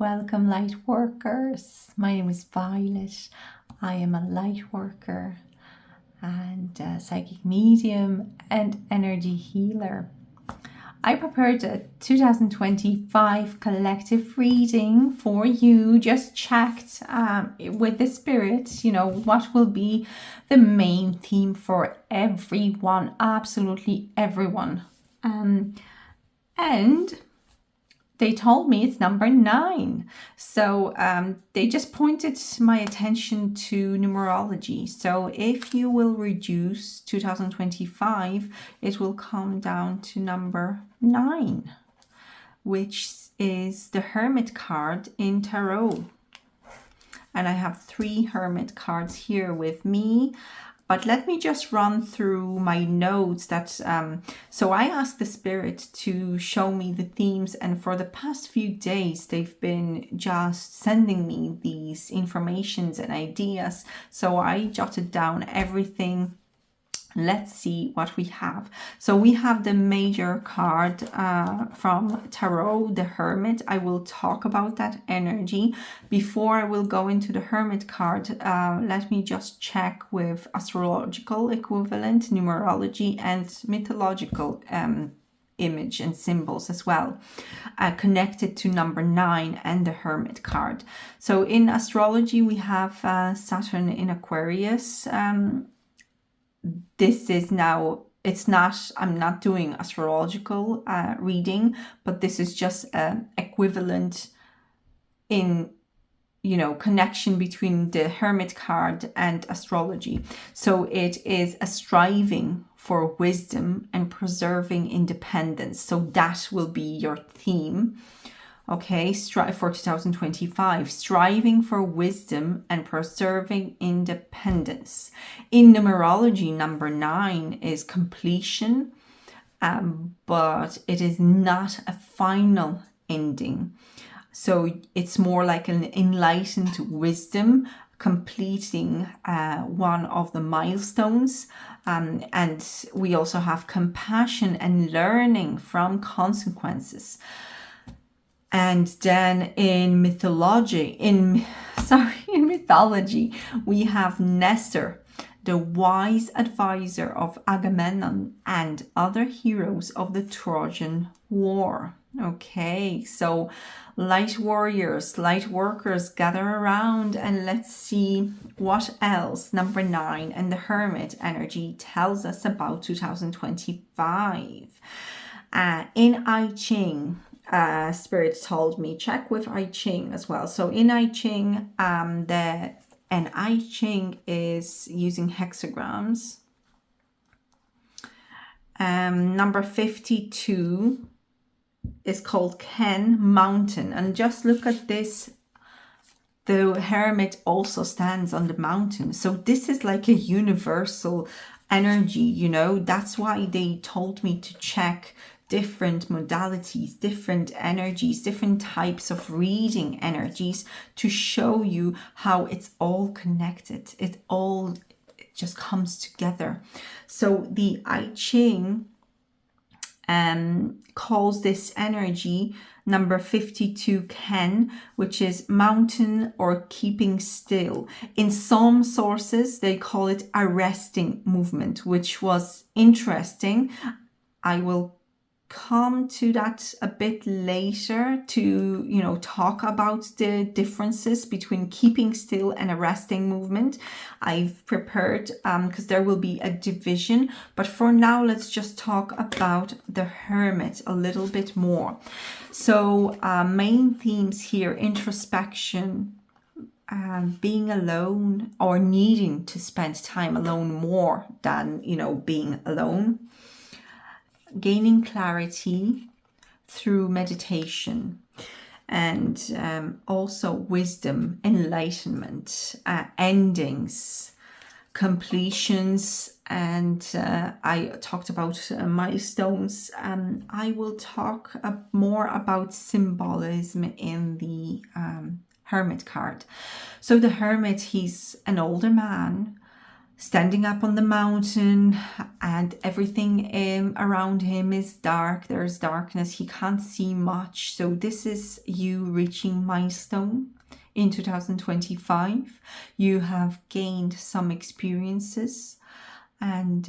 Welcome, light workers. My name is Violet. I am a light worker and a psychic medium and energy healer. I prepared a 2025 collective reading for you. Just checked with the spirit, what will be the main theme for everyone, absolutely everyone. And they told me it's number 9. So they just pointed my attention to numerology. So if you will reduce 2025, it will come down to number 9, which is the Hermit card in Tarot. And I have 3 Hermit cards here with me. But let me just run through my notes that, so I asked the spirit to show me the themes, and for the past few days, they've been just sending me these informations and ideas. So I jotted down everything. Let's see what we have. So we have the major card from Tarot, the Hermit. I will talk about that energy. Before I will go into the Hermit card, let me just check with astrological equivalent, numerology, and mythological image and symbols as well, connected to number 9 and the Hermit card. So in astrology, we have Saturn in Aquarius. This is now, I'm not doing astrological reading, but this is just equivalent in, connection between the Hermit card and astrology. So it is a striving for wisdom and preserving independence. So that will be your theme. Okay, for 2025, striving for wisdom and preserving independence. In numerology, number 9 is completion, but it is not a final ending. So it's more like an enlightened wisdom, completing one of the milestones. And we also have compassion and learning from consequences. And then in mythology, we have Nestor, the wise advisor of Agamemnon and other heroes of the Trojan War. Okay, so light warriors, light workers, gather around and let's see what else number 9 and the Hermit energy tells us about 2025. In I Ching, Spirit told me check with I Ching as well. So in I Ching, I Ching is using hexagrams. Number 52 is called Ken Mountain, and just look at this. The Hermit also stands on the mountain, so this is like a universal energy. That's why they told me to check different modalities, different energies, different types of reading energies to show you how it's all connected. It just comes together. So the I Ching calls this energy number 52 Ken, which is mountain or keeping still. In some sources, they call it a resting movement, which was interesting. I will come to that a bit later to talk about the differences between keeping still and a resting movement. I've prepared because there will be a division, but for now let's just talk about the Hermit a little bit more. So main themes here: introspection, being alone or needing to spend time alone more than being alone, gaining clarity through meditation, and also wisdom, enlightenment, endings, completions, and I talked about milestones. I will talk more about symbolism in the Hermit card. So the Hermit, he's an older man standing up on the mountain, and everything around him is dark. There's darkness. He can't see much. So this is you reaching milestone in 2025. You have gained some experiences, and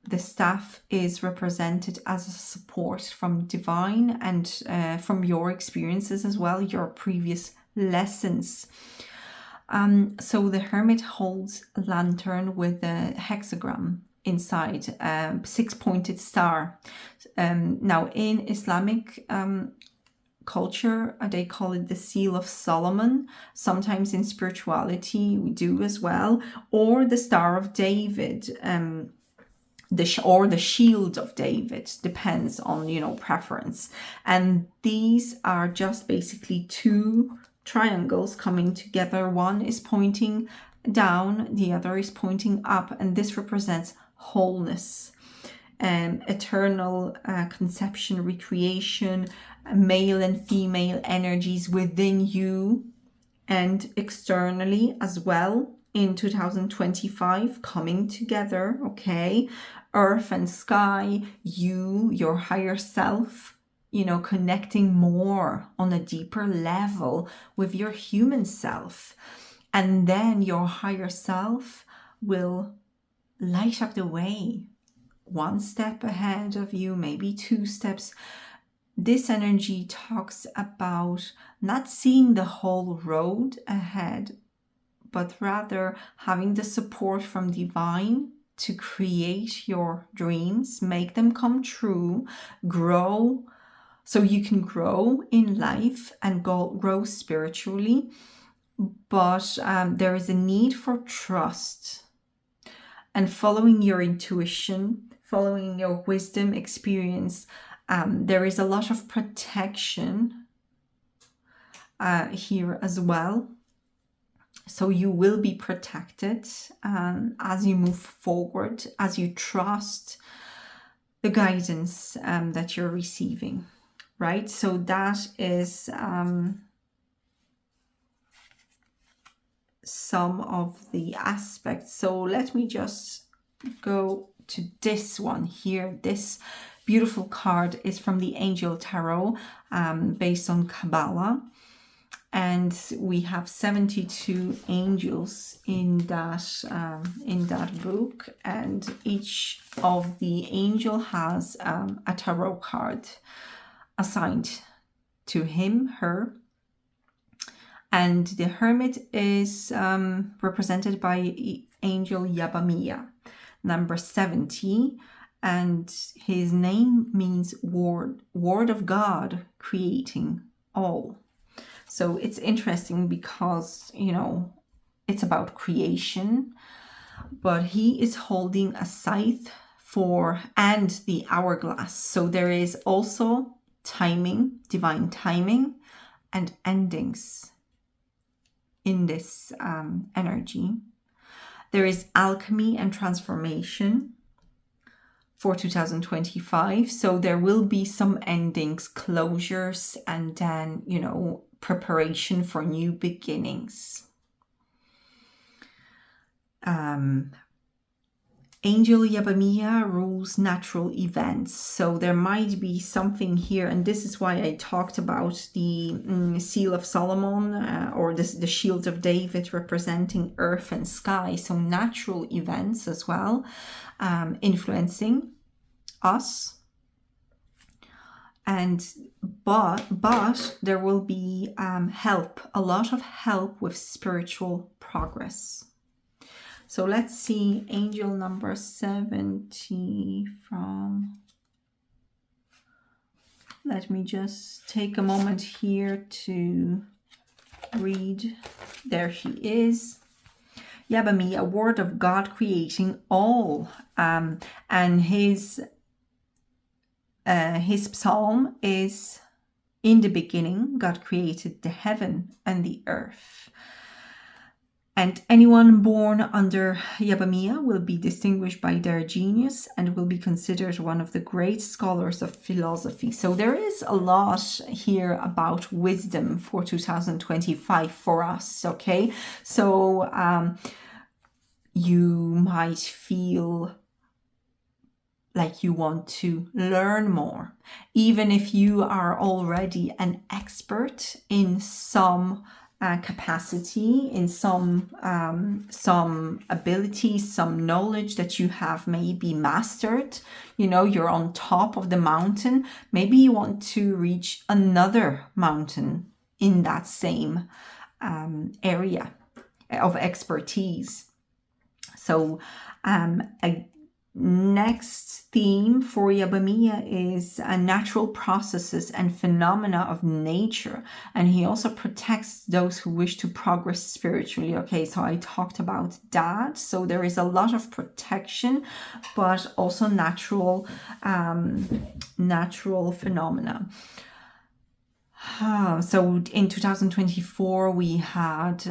the staff is represented as a support from divine and from your experiences as well, your previous lessons. So the hermit holds a lantern with a hexagram inside, a six-pointed star. Now in Islamic culture, they call it the seal of Solomon. Sometimes in spirituality we do as well, or the Star of David, or the shield of David, depends on preference. And these are just basically two triangles coming together. One is pointing down, the other is pointing up, and this represents wholeness, eternal conception, recreation, male and female energies within you and externally as well in 2025 coming together. Okay, earth and sky, you, your higher self, connecting more on a deeper level with your human self. And then your higher self will light up the way, one step ahead of you, maybe two steps. This energy talks about not seeing the whole road ahead, but rather having the support from divine to create your dreams, make them come true, grow, so you can grow in life and grow spiritually. But there is a need for trust and following your intuition, following your wisdom, experience. There is a lot of protection here as well. So you will be protected as you move forward, as you trust the guidance that you're receiving, right? So that is some of the aspects. So let me just go to this one here. This beautiful card is from the Angel Tarot, based on Kabbalah. And we have 72 angels in that book, and each of the angel has a tarot card assigned to him, her. And the hermit is represented by Angel Yabamiya, number 70. And his name means word of God, creating all. So it's interesting because, it's about creation, but he is holding a scythe and the hourglass. So there is also timing, divine timing, and endings in this energy. There is alchemy and transformation for 2025. So there will be some endings, closures, and then, preparation for new beginnings. Angel Yabamiya rules natural events. So there might be something here, and this is why I talked about the Seal of Solomon or the Shield of David representing earth and sky. So natural events as well, influencing us. But there will be help, a lot of help with spiritual progress. So let's see angel number 70 from... Let me just take a moment here to read. There he is. Yabami, a word of God creating all. And his psalm is, in the beginning, God created the heaven and the earth. And anyone born under Yabamiya will be distinguished by their genius and will be considered one of the great scholars of philosophy. So there is a lot here about wisdom for 2025 for us, okay? So you might feel like you want to learn more, even if you are already an expert in some capacity, in some ability, some knowledge that you have maybe mastered. You know, you're on top of the mountain. Maybe you want to reach another mountain in that same area of expertise. So a next theme for Yabamiya is natural processes and phenomena of nature. And he also protects those who wish to progress spiritually. Okay, so I talked about that. So there is a lot of protection, but also natural phenomena. So in 2024, we had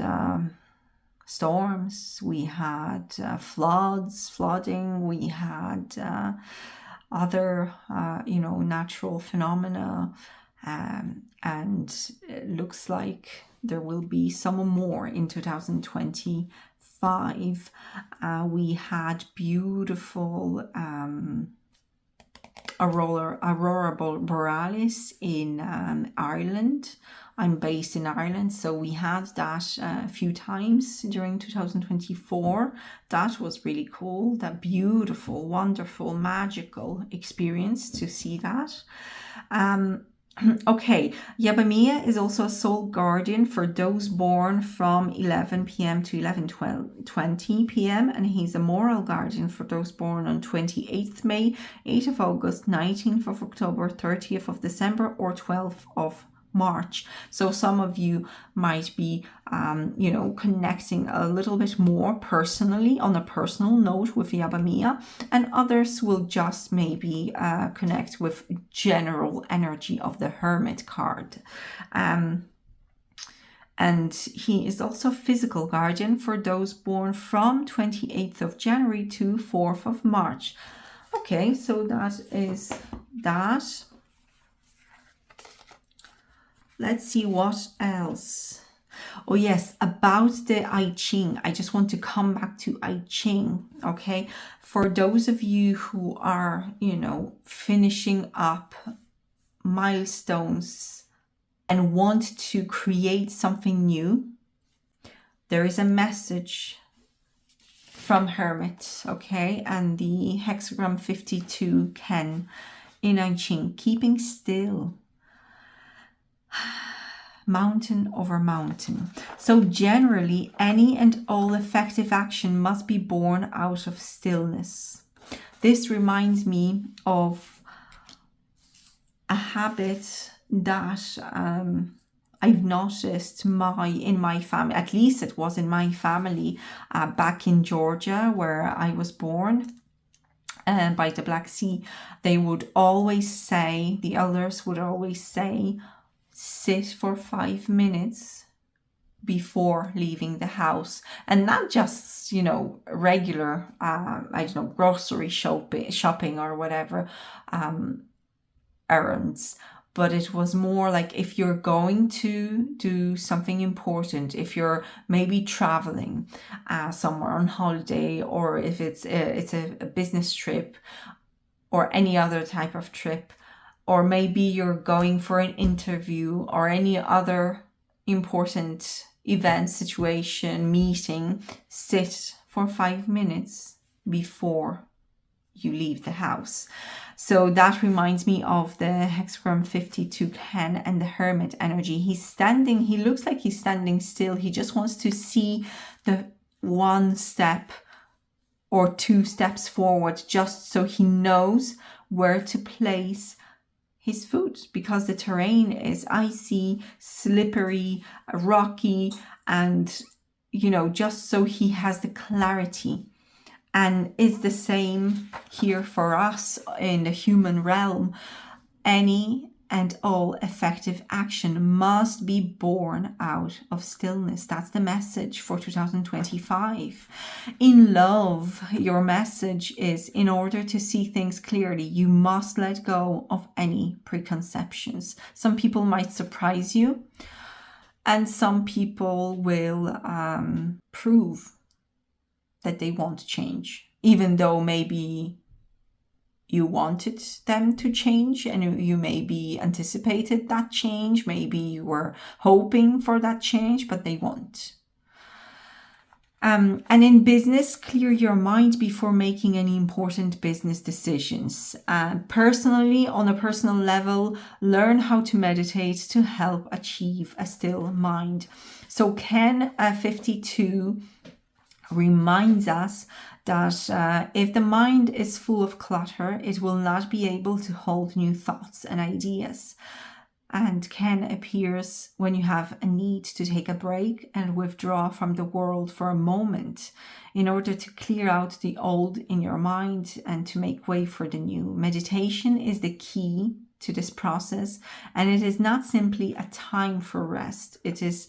storms, we had flooding, we had other, natural phenomena, and it looks like there will be some more in 2025. We had beautiful aurora borealis in Ireland. I'm based in Ireland, so we had that a few times during 2024. That was really cool. That beautiful, wonderful, magical experience to see that. Okay, Yabamiya is also a soul guardian for those born from 11 p.m. to 11:20 p.m. and he's a moral guardian for those born on 28th May, 8th of August, 19th of October, 30th of December, or 12th of March. So some of you might be, connecting a little bit more personally on a personal note with Yabamiya, and others will just maybe connect with general energy of the Hermit card. And he is also physical guardian for those born from 28th of January to 4th of March. Okay, so that is that. Let's see what else. Oh yes, about the I Ching. I just want to come back to I Ching, okay? For those of you who are, finishing up milestones and want to create something new, there is a message from Hermit, okay? And the hexagram 52 Ken in I Ching, keeping still. Mountain over mountain. So generally, any and all effective action must be born out of stillness. This reminds me of a habit that I've noticed in my family, at least it was in my family back in Georgia where I was born. By the Black Sea, they would always say, the elders would always say, sit for 5 minutes before leaving the house. And not just, regular, grocery shopping or whatever, errands. But it was more like if you're going to do something important, if you're maybe traveling somewhere on holiday, or if it's a business trip or any other type of trip, or maybe you're going for an interview or any other important event, situation, meeting, sit for 5 minutes before you leave the house. So that reminds me of the hexagram 52 Ken and the Hermit energy. He looks like he's standing still. He just wants to see the one step or 2 steps forward, just so he knows where to place his foot, because the terrain is icy, slippery, rocky, and just so he has the clarity. And it's the same here for us in the human realm. Any and all effective action must be born out of stillness. That's the message for 2025. In love, your message is, in order to see things clearly, you must let go of any preconceptions. Some people might surprise you, and some people will prove that they won't change, even though maybe you wanted them to change and you maybe anticipated that change, maybe you were hoping for that change, but they won't. And in business, clear your mind before making any important business decisions. Personally, on a personal level, learn how to meditate to help achieve a still mind. So Ken 52 reminds us that if the mind is full of clutter, it will not be able to hold new thoughts and ideas. And Ken appears when you have a need to take a break and withdraw from the world for a moment in order to clear out the old in your mind and to make way for the new. Meditation is the key to this process, and it is not simply a time for rest. It is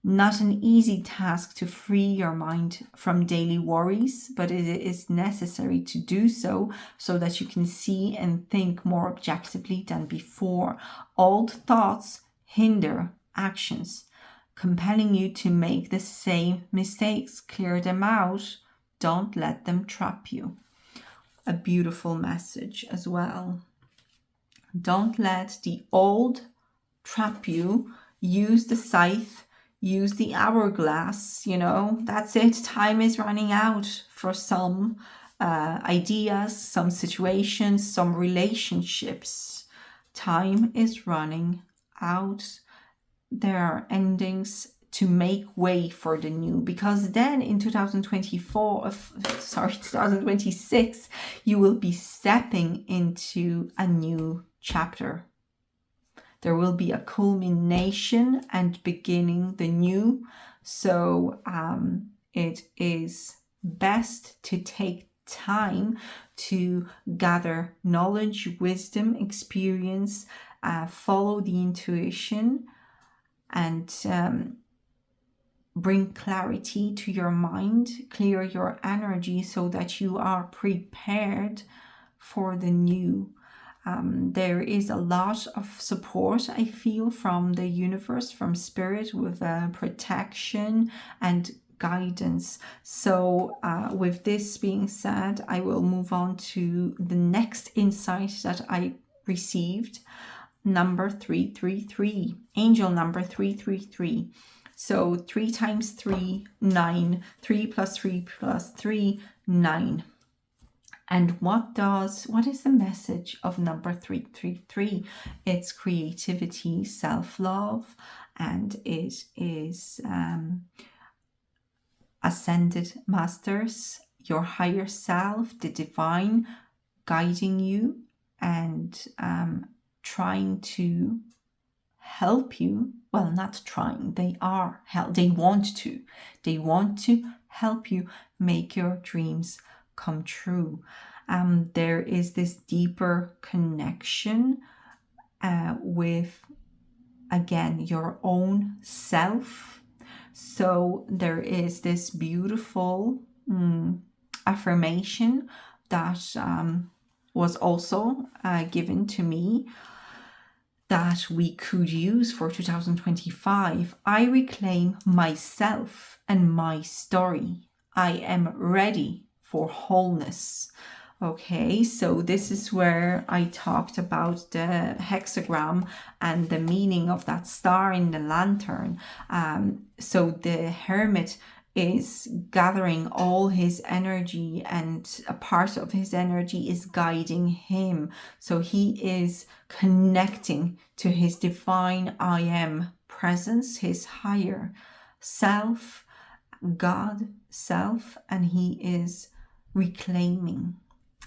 not an easy task to free your mind from daily worries, but it is necessary to do so that you can see and think more objectively than before. Old thoughts hinder actions, compelling you to make the same mistakes. Clear them out. Don't let them trap you. A beautiful message as well. Don't let the old trap you. Use the scythe. Use the hourglass, that's it. Time is running out for some ideas, some situations, some relationships. Time is running out. There are endings to make way for the new, because then in 2026, you will be stepping into a new chapter. There will be a culmination and beginning the new. So it is best to take time to gather knowledge, wisdom, experience, follow the intuition, and bring clarity to your mind, clear your energy so that you are prepared for the new. There is a lot of support, I feel, from the universe, from spirit, with protection and guidance. So with this being said, I will move on to the next insight that I received. Number 333, angel number 333. So 3 times 3, 9. 3 plus 3 plus 3, 9. And what is the message of number 333? It's creativity, self-love, and it is ascended masters, your higher self, the divine, guiding you and trying to help you. Well, not trying, they want to help you make your dreams come true. There is this deeper connection with, again, your own self. So there is this beautiful affirmation that was also given to me that we could use for 2025. I reclaim myself and my story. I am ready for wholeness. Okay, so this is where I talked about the hexagram and the meaning of that star in the lantern. So the hermit is gathering all his energy, and a part of his energy is guiding him. So he is connecting to his divine I am presence, his higher self, God self, and he is reclaiming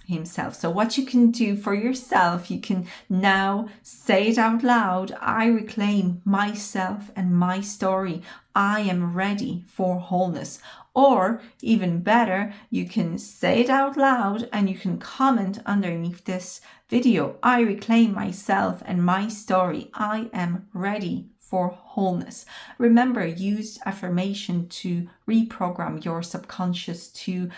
himself. So what you can do for yourself, you can now say it out loud. I reclaim myself and my story. I am ready for wholeness. Or even better, you can say it out loud and you can comment underneath this video. I reclaim myself and my story. I am ready for wholeness. Remember, use affirmation to reprogram your subconscious to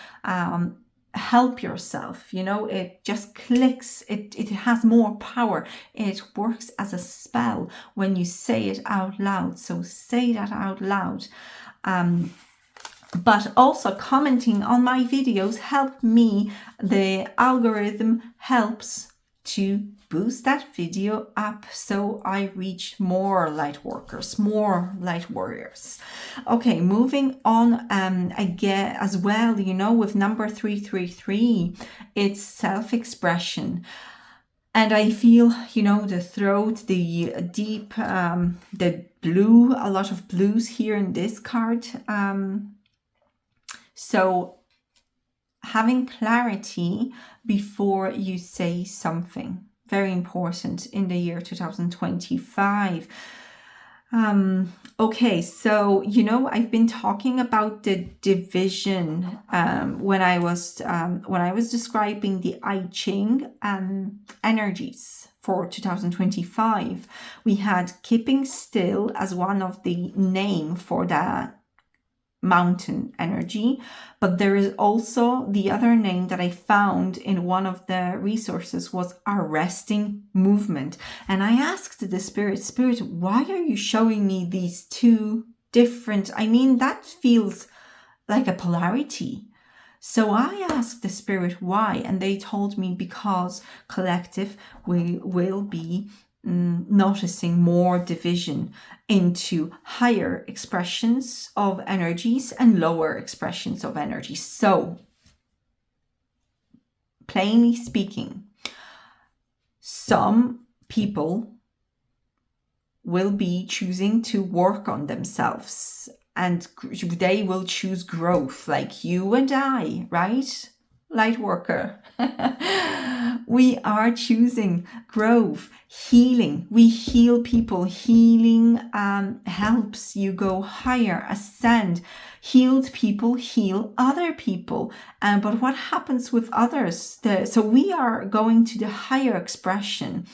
help yourself. It just clicks. It has more power. It works as a spell when you say it out loud. So say that out loud. but also commenting on my videos help me. The algorithm helps to boost that video up, so I reach more light workers, more light warriors. Okay, moving on again as well, you know, with number 333, it's self-expression. And I feel, you know, the throat, the deep, the blue, a lot of blues here in this card. So having clarity before you say something, very important in the year 2025. Okay, so, you know, I've been talking about the division when I was describing the I Ching energies for 2025. We had keeping still as one of the name for that mountain energy, but there is also the other name that I found in one of the resources was arresting movement. And I asked the spirit, why are you showing me these two different, I mean, that feels like a polarity. So I asked the spirit why, and they told me because collective we will be noticing more division into higher expressions of energies and lower expressions of energies. So, plainly speaking, some people will be choosing to work on themselves and they will choose growth, like you and I, right? Light worker. We are choosing growth, healing. We heal people. Healing helps you go higher, ascend. Healed people heal other people. But what happens with others? So we are going to the higher expression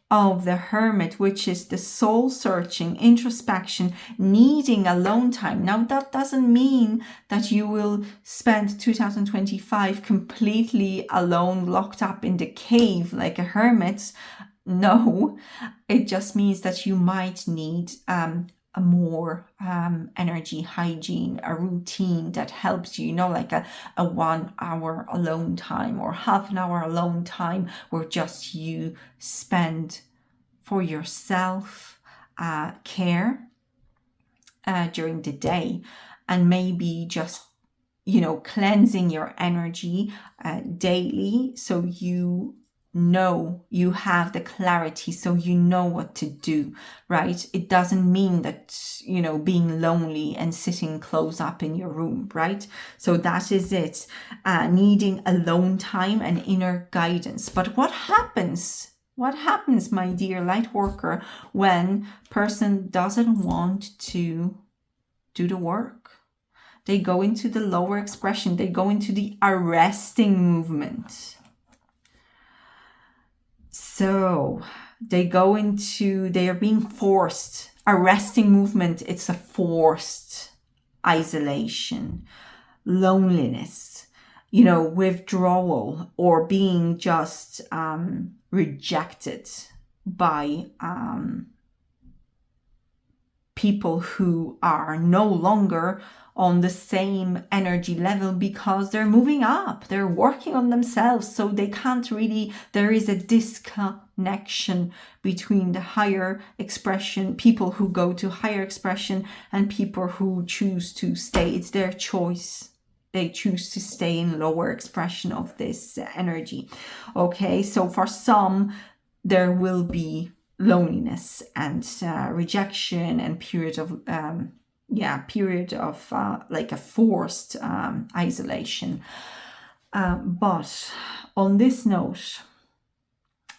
of the hermit, which is the soul searching, introspection, needing alone time. Now, that doesn't mean that you will spend 2025 completely alone, locked up in the cave like a hermit. No, it just means that you might need a more energy hygiene, a routine that helps you, you know, like a 1 hour alone time or half an hour alone time where just you spend for yourself care during the day, and maybe just, you know, cleansing your energy daily, so you know you have the clarity, so you know what to do, right? It doesn't mean that, you know, being lonely and sitting close up in your room, right? So that is it, needing alone time and inner guidance. But what happens, my dear light worker, when person doesn't want to do the work? They go into the lower expression, they go into the arresting movement. So they are being forced. Arresting movement, it's a forced isolation, loneliness, you know, withdrawal, or being just rejected by people who are no longer on the same energy level, because they're moving up, they're working on themselves, so they can't really, there is a disconnection between the higher expression, people who go to higher expression, and people who choose to stay. It's their choice. They choose to stay in lower expression of this energy. Okay, so for some, there will be loneliness and rejection and period of like a forced isolation. But on this note,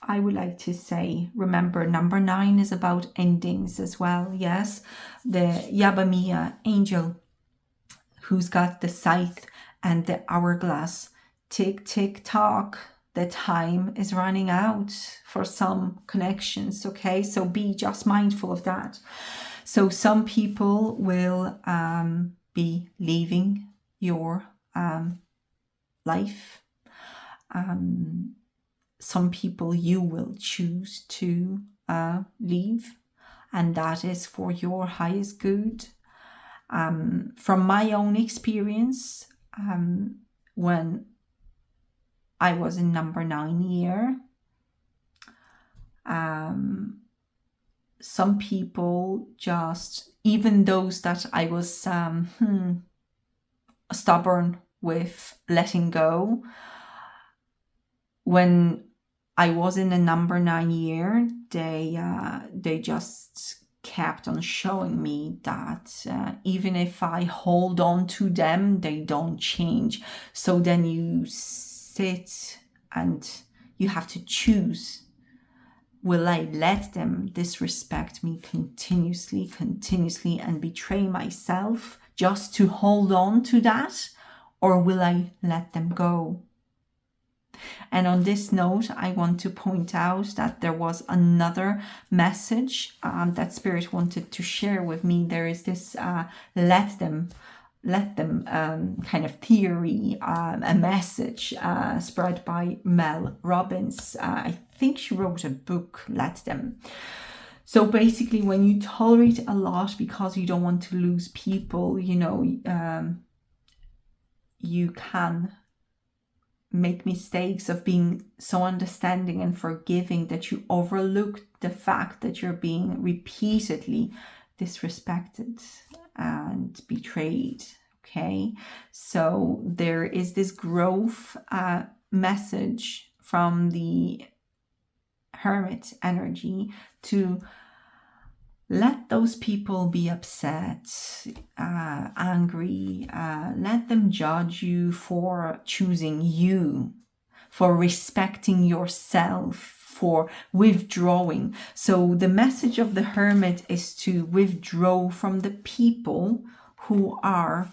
I would like to say, remember, number 9 is about endings as well. Yes, the Yabamiya angel who's got the scythe and the hourglass. Tick, tick, tock. The time is running out for some connections, okay? So be just mindful of that. So some people will be leaving your life. Some people you will choose to leave, and that is for your highest good. From my own experience, when I was in number 9 year, some people just, even those that I was stubborn with letting go, when I was in the number 9 year, they just kept on showing me that even if I hold on to them, they don't change. So then you sit and you have to choose. Will I let them disrespect me continuously and betray myself just to hold on to that? Or will I let them go? And on this note, I want to point out that there was another message that Spirit wanted to share with me. There is this let them kind of theory, a message spread by Mel Robbins. I think she wrote a book, Let Them. So basically, when you tolerate a lot because you don't want to lose people, you can make mistakes of being so understanding and forgiving that you overlook the fact that you're being repeatedly disrespected and betrayed. Okay, so there is this growth message from the Hermit energy to let those people be upset, angry, let them judge you for choosing you, for respecting yourself, for withdrawing. So the message of the Hermit is to withdraw from the people who are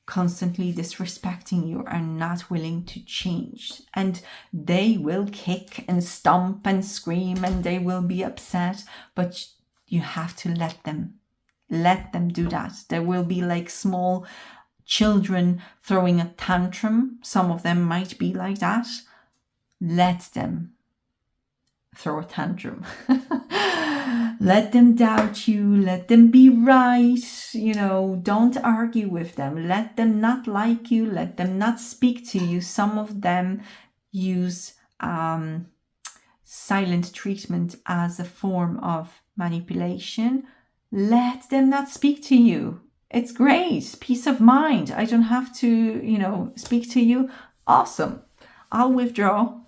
constantly disrespecting you and not willing to change. And they will kick and stomp and scream and they will be upset, but you have to let them do that. There will be like small children throwing a tantrum. Some of them might be like that. Let them throw a tantrum. Let them doubt you. Let them be right. Don't argue with them. Let them not like you. Let them not speak to you. Some of them use silent treatment as a form of manipulation. Let them not speak to you. It's great. Peace of mind. I don't have to, speak to you. Awesome. I'll withdraw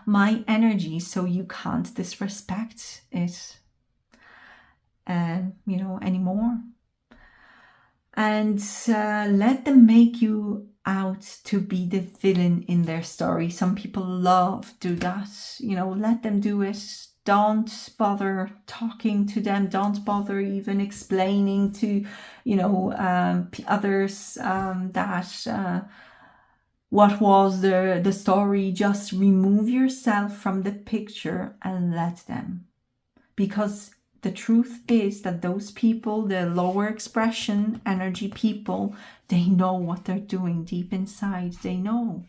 my energy so you can't disrespect it anymore. And let them make you out to be the villain in their story. Some people love do that. Let them do it. Don't bother talking to them. Don't bother even explaining to others that what was the story. Just remove yourself from the picture and let them. Because the truth is that those people, the lower expression energy people, they know what they're doing deep inside. They know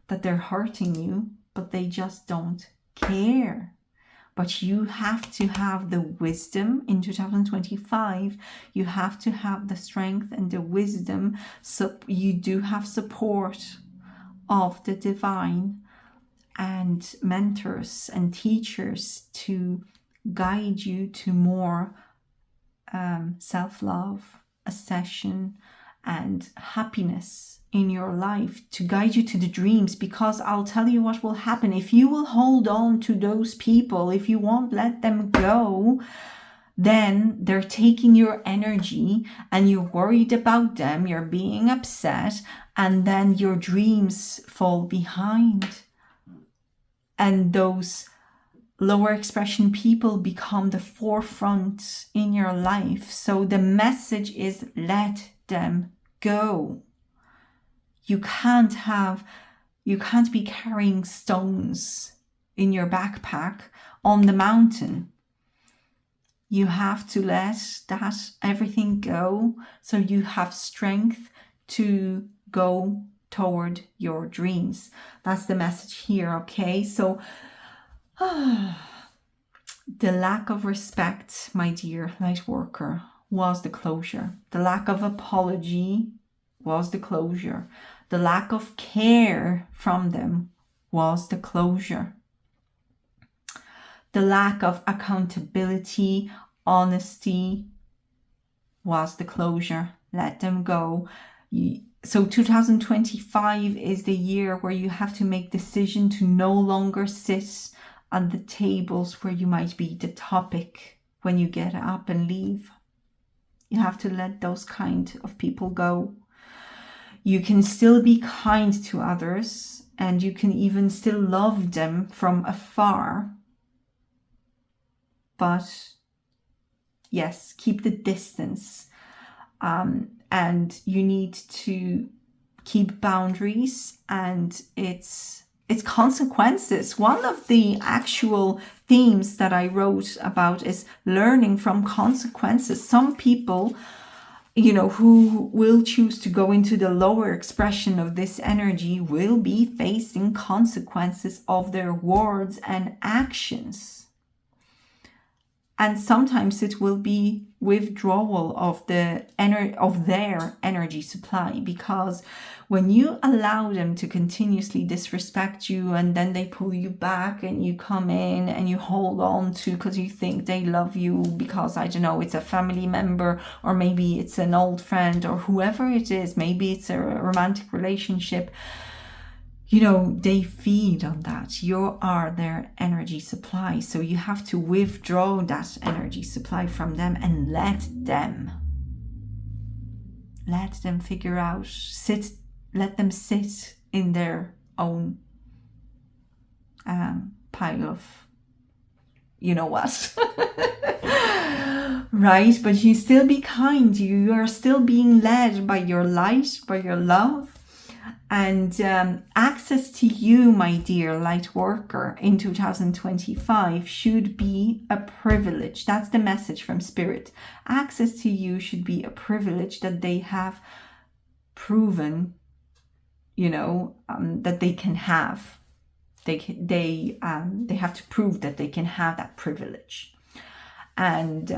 that they're hurting you, but they just don't care. But you have to have the wisdom in 2025. You have to have the strength and the wisdom. So you do have support of the divine and mentors and teachers to guide you to more self-love, ascension, and happiness in your life, to guide you to the dreams. Because I'll tell you what will happen if you will hold on to those people, if you won't let them go, then they're taking your energy and you're worried about them, you're being upset, and then your dreams fall behind. And those lower expression people become the forefront in your life. So the message is let them go. You can't be carrying stones in your backpack on the mountain. You have to let that everything go so you have strength to go toward your dreams. That's the message here, okay? So the lack of respect, my dear light worker, was the closure. The lack of apology was the closure. The lack of care from them was the closure. The lack of accountability, honesty was the closure. Let them go. So 2025 is the year where you have to make decision to no longer sit on the tables where you might be the topic when you get up and leave. You have to let those kind of people go. You can still be kind to others, and you can even still love them from afar. But yes, keep the distance. And you need to keep boundaries, and it's consequences. One of the actual themes that I wrote about is learning from consequences. Some people, who will choose to go into the lower expression of this energy will be facing consequences of their words and actions. And sometimes it will be withdrawal of their energy supply, because when you allow them to continuously disrespect you, and then they pull you back and you come in and you hold on to because you think they love you, because I don't know, it's a family member, or maybe it's an old friend, or whoever it is, maybe it's a romantic relationship. They feed on that. You are their energy supply. So you have to withdraw that energy supply from them and let them figure out, let them sit in their own pile of what. Right? But you still be kind. You are still being led by your light, by your love. And access to you, my dear light worker, in 2025 should be a privilege. That's the message from Spirit. Access to you should be a privilege that they have proven, that they can have. They have to prove that they can have that privilege. And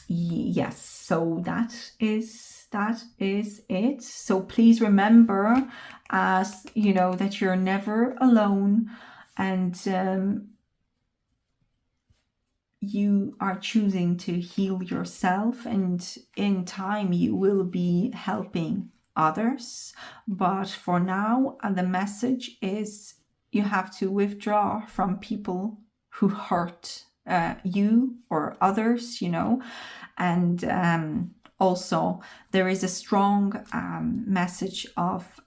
yes, so that is it. So please remember, that you're never alone, and you are choosing to heal yourself, and in time you will be helping others. But for now, the message is you have to withdraw from people who hurt you or others, and also, there is a strong message of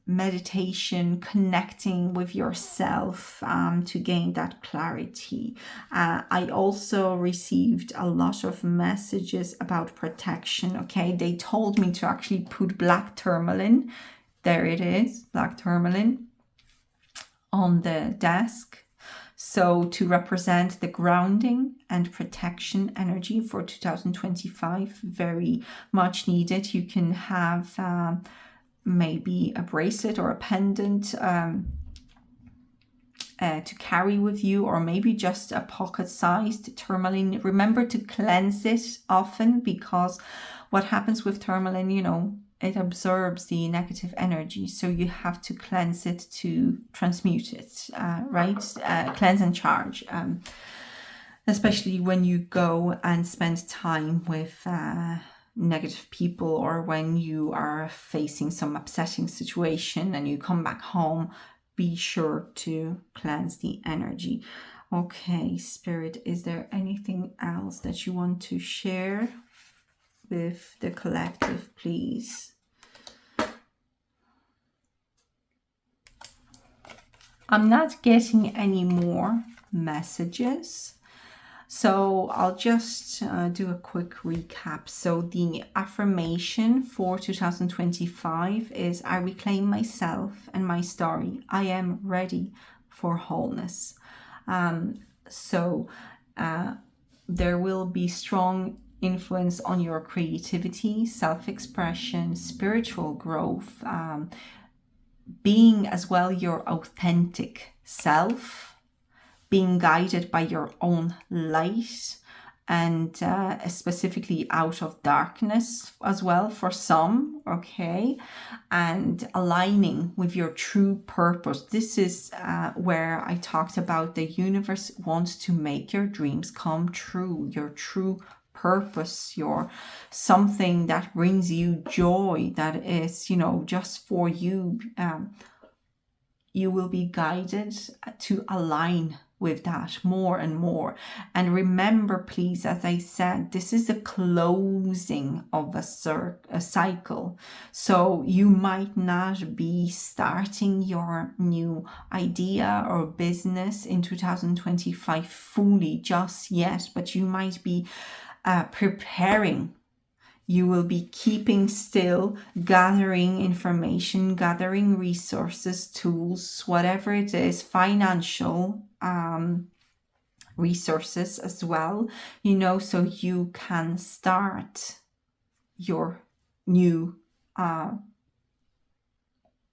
meditation, connecting with yourself to gain that clarity. I also received a lot of messages about protection. Okay, they told me to actually put black tourmaline. There it is, black tourmaline on the desk. So to represent the grounding and protection energy for 2025, very much needed. You can have maybe a bracelet or a pendant to carry with you, or maybe just a pocket-sized tourmaline. Remember to cleanse it often, because what happens with tourmaline, it absorbs the negative energy, so you have to cleanse it to transmute it, right? Cleanse and charge, especially when you go and spend time with negative people, or when you are facing some upsetting situation and you come back home. Be sure to cleanse the energy. Okay, Spirit, is there anything else that you want to share with the collective, please? I'm not getting any more messages, so I'll just do a quick recap. So the affirmation for 2025 is: I reclaim myself and my story. I am ready for wholeness. So there will be strong influence on your creativity, self-expression, spiritual growth, being as well your authentic self, being guided by your own light, and specifically out of darkness as well for some, okay, and aligning with your true purpose. This is where I talked about the universe wants to make your dreams come true, your true purpose, your something that brings you joy, that is, you know, just for you. You will be guided to align with that more and more. And remember, please, as I said, this is a closing of a cycle. So you might not be starting your new idea or business in 2025 fully just yet, but you might be preparing. You will be keeping still, gathering information, gathering resources, tools, whatever it is, financial resources as well, you know, so you can start your new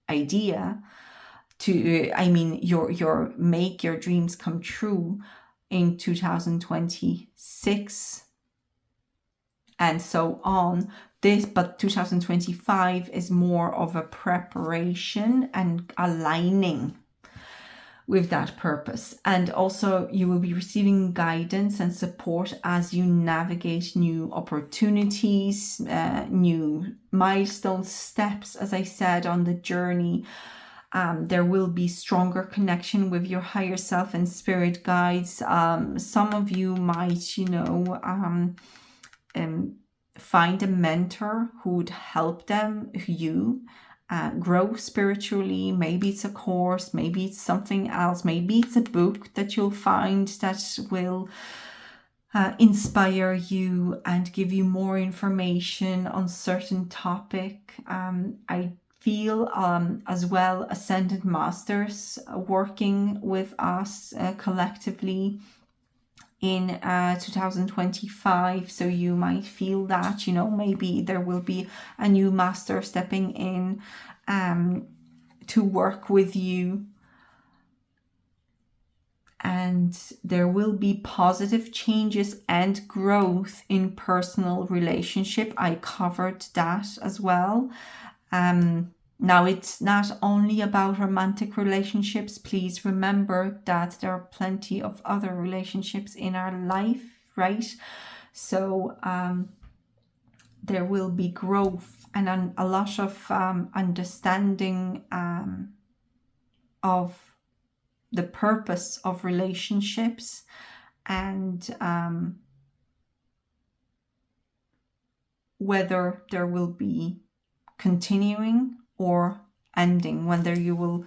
idea to, your make your dreams come true in 2026. And so on. But 2025 is more of a preparation and aligning with that purpose. And also you will be receiving guidance and support as you navigate new opportunities, new milestone steps, as I said, on the journey. There will be stronger connection with your higher self and spirit guides. Some of you might, you know, find a mentor who would help you grow spiritually. Maybe it's a course, maybe it's something else, maybe it's a book that you'll find that will inspire you and give you more information on certain topic. I feel as well ascended masters working with us collectively in 2025. So you might feel that, you know, maybe there will be a new master stepping in to work with you, and there will be positive changes and growth in personal relationship. I covered that as well. Now, it's not only about romantic relationships. Please remember that there are plenty of other relationships in our life, right? So there will be growth and a lot of understanding of the purpose of relationships, and whether there will be continuing or ending, whether you will,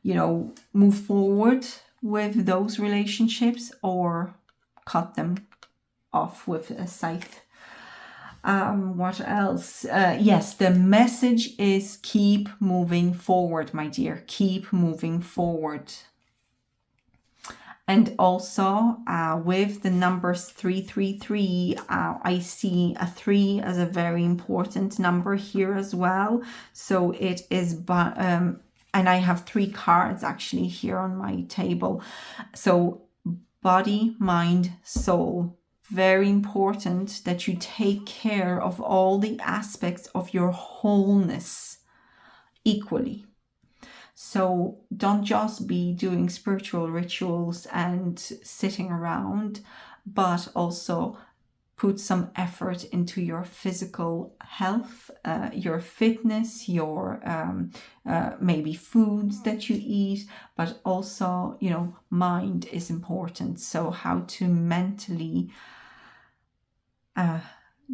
you know, move forward with those relationships or cut them off with a scythe. What else? Yes, the message is keep moving forward, my dear. Keep moving forward. And also with the numbers 333, I see a 3 as a very important number here as well. So it is, and I have 3 cards actually here on my table. So body, mind, soul. Very important that you take care of all the aspects of your wholeness equally. So don't just be doing spiritual rituals and sitting around, but also put some effort into your physical health, your fitness, your maybe foods that you eat, but also, you know, mind is important. So how to mentally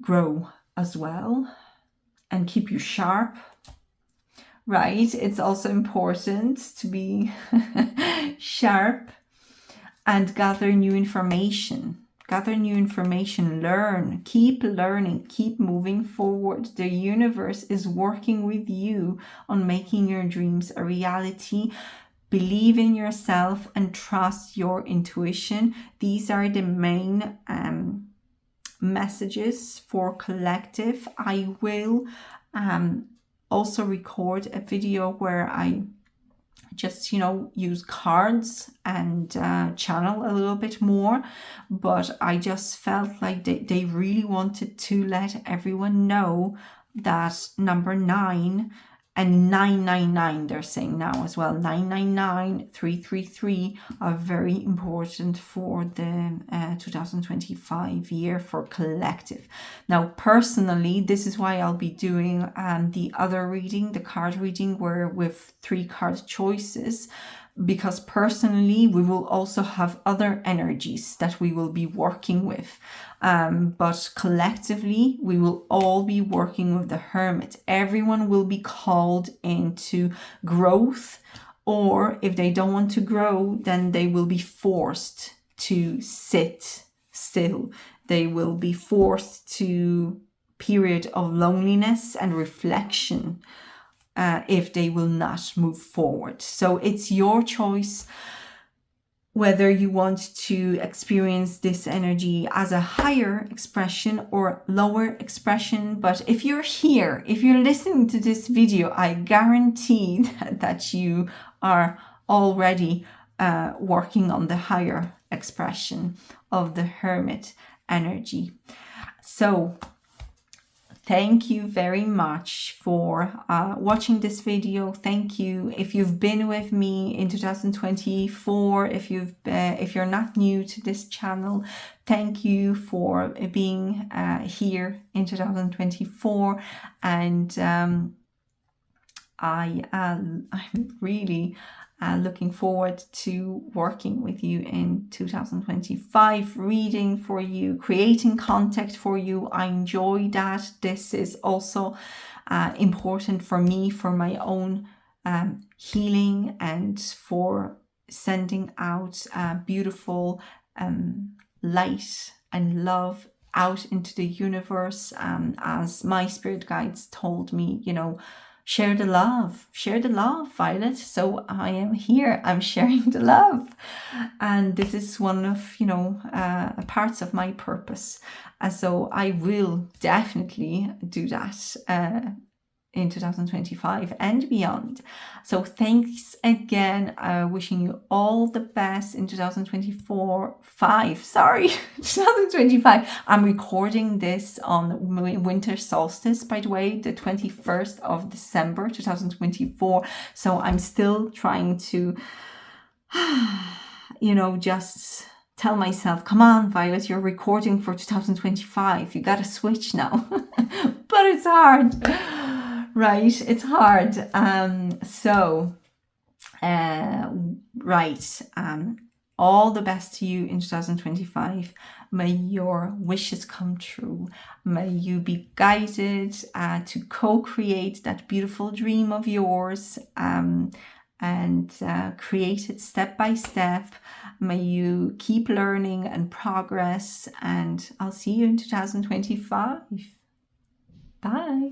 grow as well and keep you sharp. Right, it's also important to be sharp and gather new information. Learn, keep learning, keep moving forward. The universe is working with you on making your dreams a reality. Believe in yourself and trust your intuition. These are the main messages for collective. I will also record a video where I just, use cards and channel a little bit more. But I just felt like they really wanted to let everyone know that number 9 and 999, they're saying now as well, 999, 333 are very important for the 2025 year for collective. Now, personally, this is why I'll be doing the other reading, the card reading, where with 3 card choices, because personally we will also have other energies that we will be working with. But collectively, we will all be working with the Hermit. Everyone will be called into growth, or if they don't want to grow, then they will be forced to sit still. They will be forced to period of loneliness and reflection if they will not move forward. So it's your choice whether you want to experience this energy as a higher expression or lower expression. But if you're here, if you're listening to this video, I guarantee that you are already working on the higher expression of the Hermit energy. So thank you very much for watching this video. Thank you if you've been with me in 2024. If you're not new to this channel, thank you for being here in 2024. And I'm really looking forward to working with you in 2025, reading for you, creating contact for you. I enjoy that. This is also important for me, for my own healing, and for sending out beautiful light and love out into the universe. As my spirit guides told me, share the love, Violet. So I am here, I'm sharing the love. And this is one of, parts of my purpose. And so I will definitely do that in 2025 and beyond. So thanks again. Wishing you all the best in 2025. I'm recording this on winter solstice, by the way, the 21st of December 2024. So I'm still trying to, just tell myself, come on, Violet, you're recording for 2025. You got to switch now. But it's hard. Right, it's hard. All the best to you in 2025. May your wishes come true. May you be guided to co-create that beautiful dream of yours and create it step by step. May you keep learning and progress. And I'll see you in 2025. Bye.